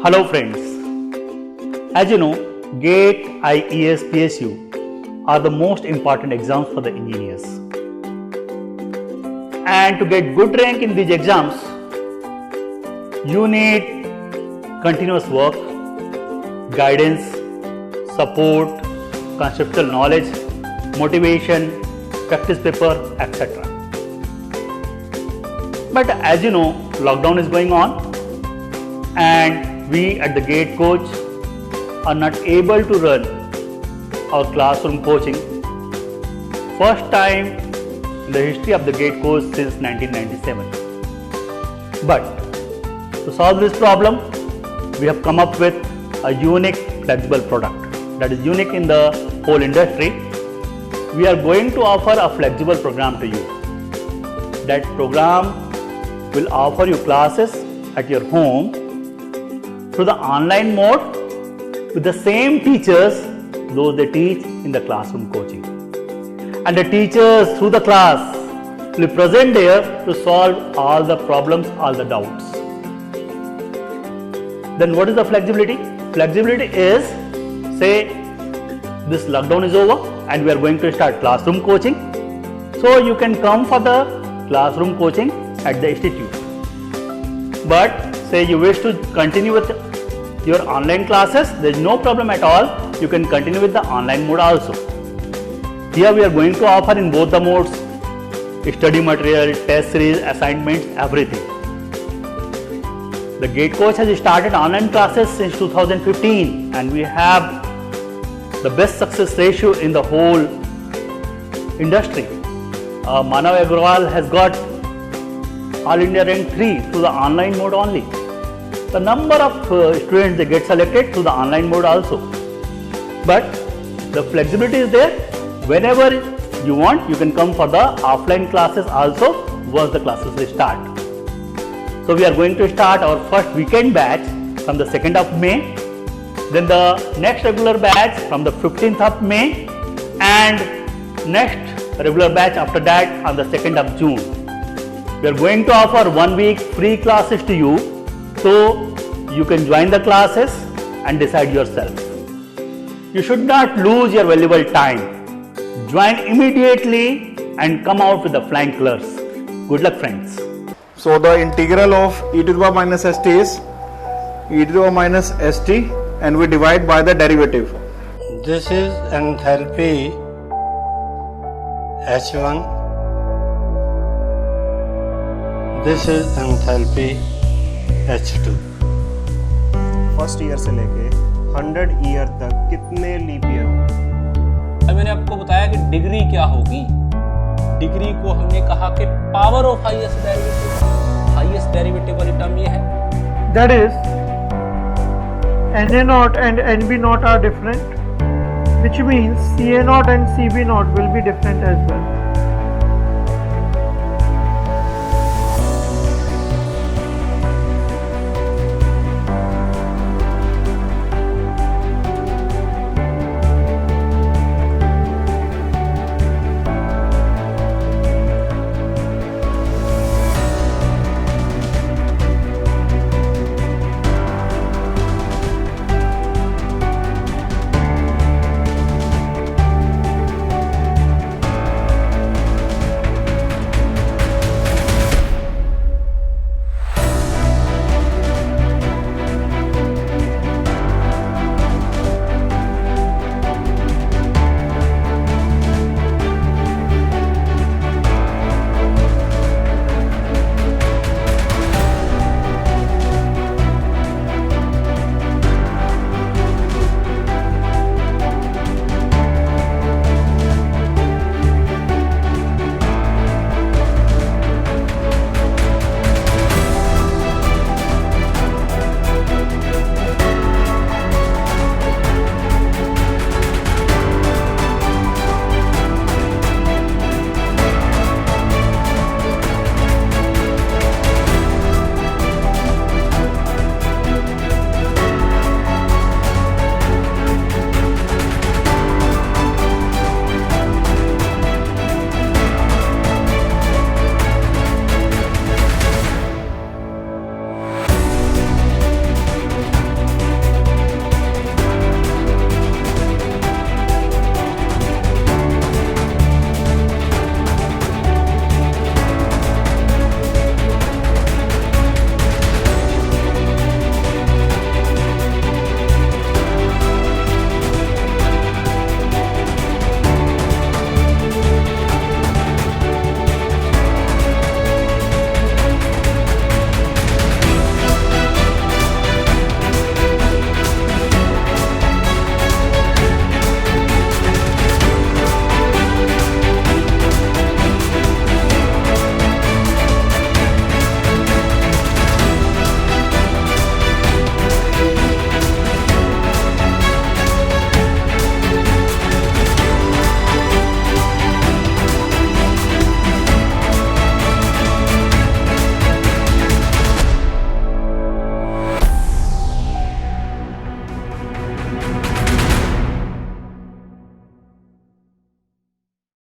Hello friends, as you know, GATE, IES, PSU are the most important exams for the engineers. And to get good rank in these exams, you need continuous work, guidance, support, conceptual knowledge, motivation, practice paper, etc. But as you know, lockdown is going on and we at the GATE coach are not able to run our classroom coaching. First time in the history of the GATE course since 1997. But to solve this problem, we have come up with a unique flexible product that is unique in the whole industry. We are going to offer a flexible program to you. That program will offer you classes at your home through the online mode with the same teachers those they teach in the classroom coaching. And the teachers through the class will be present there to solve all the problems, all the doubts. Then what is the flexibility? Flexibility is, say this lockdown is over and we are going to start classroom coaching. So you can come for the classroom coaching at the institute. But say you wish to continue with your online classes, there is no problem at all. You can continue with the online mode also. Here we are going to offer in both the modes, study material, test series, assignments, everything. The GATE coach has started online classes since 2015 and we have the best success ratio in the whole industry. Manav Agrawal has got All India rank 3 through the online mode only. The number of students they get selected through the online mode also. But the flexibility is there. Whenever you want, you can come for the offline classes also once the classes will start. So we are going to start our first weekend batch from the 2nd of May. Then the next regular batch from the 15th of May and next regular batch after that on the 2nd of June. We are going to offer 1 week free classes to you so you can join the classes and decide yourself. You should not lose your valuable time. Join immediately and come out with the flying colors. Good luck friends. So the integral of e to the power minus st is e to the power minus st and we divide by the derivative. This is enthalpy H1. This is enthalpy H2. First year से लेके 100 year तक कितने leap year होंगे? मैंने आपको बताया कि degree क्या होगी। डिग्री को हमने कहा कि पावर ऑफ हाईएस्ट डेरिवेटिव वाली टर्म ये है। That is, Na naught and Nb naught are different, which means Ca naught and Cb naught will be different as well.